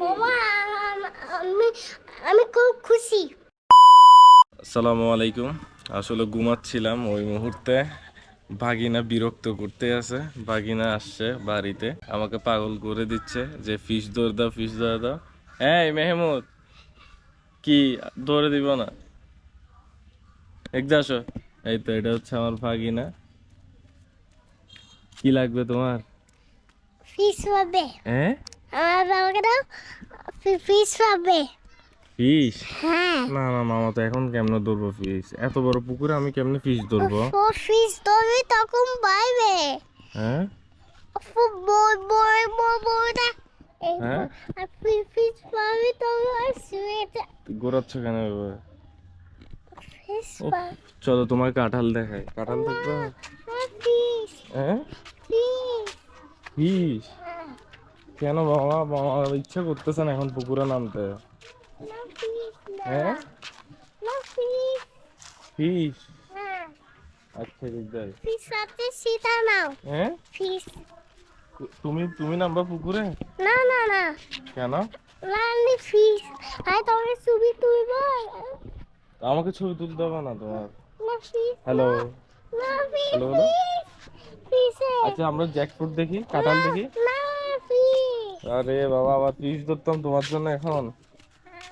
মামা আমি আমি খুব খুশি। আসসালামু আলাইকুম। আসলে ঘুমাচ্ছিলাম ওই মুহূর্তে ভাগিনা বিরক্ত করতে আছে। ভাগিনা আসছে বাড়িতে, আমাকে পাগল করে দিচ্ছে যে ফিশ ধরে দাও, ফিশ ধরে দাও। এই মেহমুদ, কি ধরে দিব না? একদা আসো। এই তো, এটা হচ্ছে আমার ভাগিনা। কি লাগবে তোমার? ফিশ পাবে। হ্যাঁ, আমার বাবাকে দাও, ফিশ পাবে। ফিশ? হ্যাঁ, না না, মামা তো এখন কেমনে ধরবো ফিশ? এত বড় পুকুরে আমি কেমনে ফিশ ধরবো? ও ফিশ ধরবি তখন পাইবে। হ্যাঁ বই বই বই বইটা এই হ্যাঁ, আর ফিশ পাবি তবে আসবে। ঘোরাচ্ছ কেন এভাবে? ফিশ উফ, পাবে চলো তোমার কাঁঠাল দেখাই। কাঁঠাল না, দেখবা? ফিশ হ্যাঁ, ফিশ। ফিশ? কেন বাবা? বাবা ইচ্ছা করতেছে না এখন পুকুরে নামতে। না ফিশ না, হ্যাঁ, না ফিশ। ফিশ? হ্যাঁ, আচ্ছা ঠিক যাই। ফিশ সাথে সীতা নাও। হ্যাঁ, ফিশ তুমি তুমি নামবা পুকুরে? না না না, কেন? লালি ফিশ। আই তোমাকে ছবি তুলবো। আমাকে ছবি তুলতে হবে না তোমার। না ফিশ হ্যালো, না, না ফিশ হ্যালো হ্যালো। ফিশ ফিশে আচ্ছা, আমরা জ্যাকফ্রুট দেখি, না, কাঁঠাল দেখি। না ফিশ আরে বাবা, আবার ফিশ ধরতাম তোমার জন্য এখন।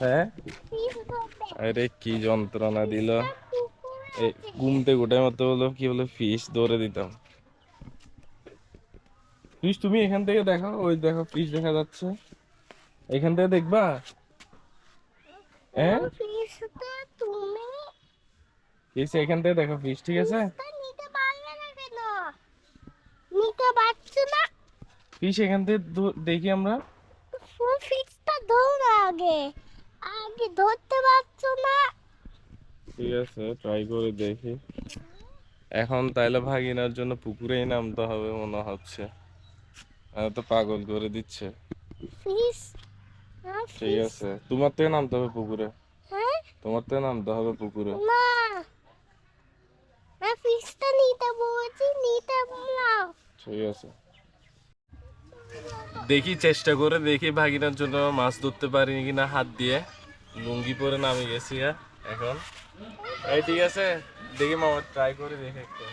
হ্যাঁ, ফিশ ধরতে। আরে কি যন্ত্রণা দিল। ফিশটা পুকুরে এই আছে। ঘুমতে গোটার মতো বলো, কি বলে ফিশ ধরে দিতাম। ফিশ তুমি এখান থেকে দেখো, ওই দেখো ফিশ দেখা যাচ্ছে, এখান থেকে দেখবা। হ্যাঁ, ও ফিশটা তুমি ফিশ এখান থেকে দেখো ফিশ, ঠিক আছে? ফিশটা নিতে পারলে না কেন? নিতে পারছো না? ফিশ এখান থেকে দেখি আমরা। ও ফিশটা ধরো আগে, আগে ধরতে পারছো না? ঠিক আছে, ট্রাই করে দেখি। এখন তাইলে ভাগিনার জন্য পুকুরেই নামতে হবে মনে হচ্ছে। তো পাগল করে দিচ্ছে। ফিশ না ঠিক ফিশ। আছে, তোমার থেকে নামতে হবে পুকুরে। হ্যাঁ, তোমার থেকে নামতে হবে পুকুরে। না না ফিশটা নিতে বলছি, নিতে বললাম। ঠিক আছে, দেখি চেষ্টা করে দেখি ভাগিনার জন্য মাছ ধরতে পারি কিনা হাত দিয়ে। লুঙ্গি পরে নামে গেছি এখন। এই ঠিক আছে, দেখি মামা ট্রাই করে দেখে একটু।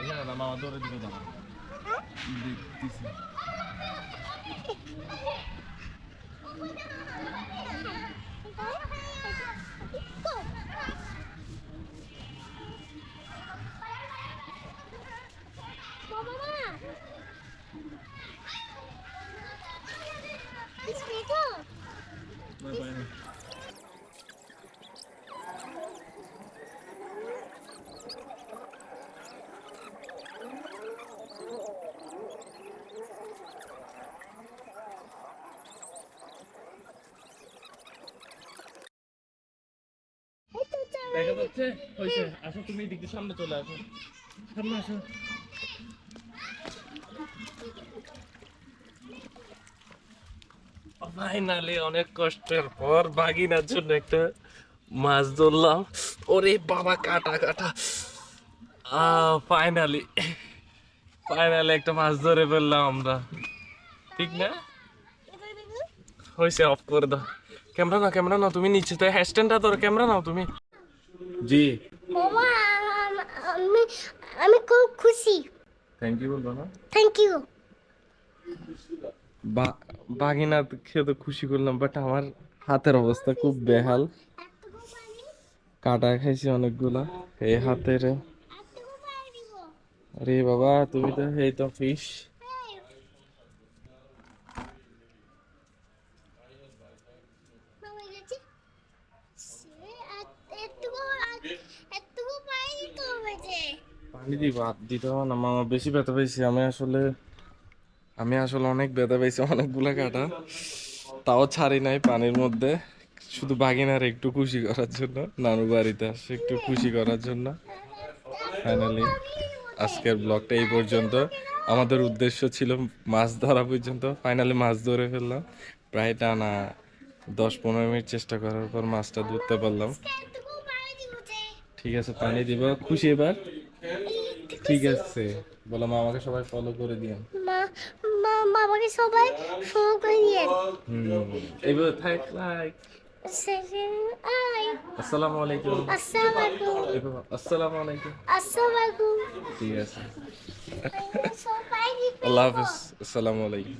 এখানে না, মামা ধরে দিবে দাঁড়া। দেখতেছি। না, পাই না। দেখা যাচ্ছে? হয়েছে, আসো তুমি এদিক দিয়ে সামনে চলে আসো, সামনে আসো। ফাইনালি অনেক কষ্টের পর বাগিনার জন্য একটা মাছ ধরলাম। ওরে বাবা, কাটা কাটা। ফাইনালি ফাইনালি একটা মাছ ধরে ফেললাম আমরা, ঠিক না? হয়েছে, অফ করে দাও। ক্যামেরা নাও, ক্যামেরা নাও, তুমি নিচে তো হ্যান্ডস্ট্যান্ডটা ধরো, ক্যামেরা নাও তুমি। জি, মামা আমি আমি খুব খুশি। থ্যাংক ইউ বলবো না? Thank you. বাগিনা খেয়ে তো খুশি করলাম, বাট আমার হাতের অবস্থা খুব বেহাল। কাটা খাইছি অনেকগুলা এই হাতের। আরে বাবা, তুমি তো এই তো ফিশ। পানি দিব, হাত দিতে হবে না মামা, বেশি ব্যথা পাইছি আমি আসলে অনেক ব্যথা পাইছি, অনেকগুলা কাটা। তাও ছাড়ি নাই পানির মধ্যে, শুধু বাগিনার একটু খুশি করার জন্য, নানু বাড়িতে আসছে একটু খুশি করার জন্য। ফাইনালি আজকের ব্লগটা এই পর্যন্ত। আমাদের উদ্দেশ্য ছিল মাছ ধরা পর্যন্ত, ফাইনালি মাছ ধরে ফেললাম। প্রায় টানা 10-15 মিনিট চেষ্টা করার পর মাছটা ধরতে পারলাম। ঠিক আছে, পানি দিব, খুশি এবার? ঠিক আছে। বলো মা আমাকে সবাই ফলো করে দিয়েন। মা মা আমাকে সবাই ফলো করে দিয়েন। এইভাবে থাক লাইক। আই আসসালামু আলাইকুম। আসসালামু আলাইকুম। এইভাবে আসসালামু আলাইকুম। আসসালামু আলাইকুম। ঠিক আছে। সবাই আল্লাহ হাফিজ। আসসালামু আলাইকুম।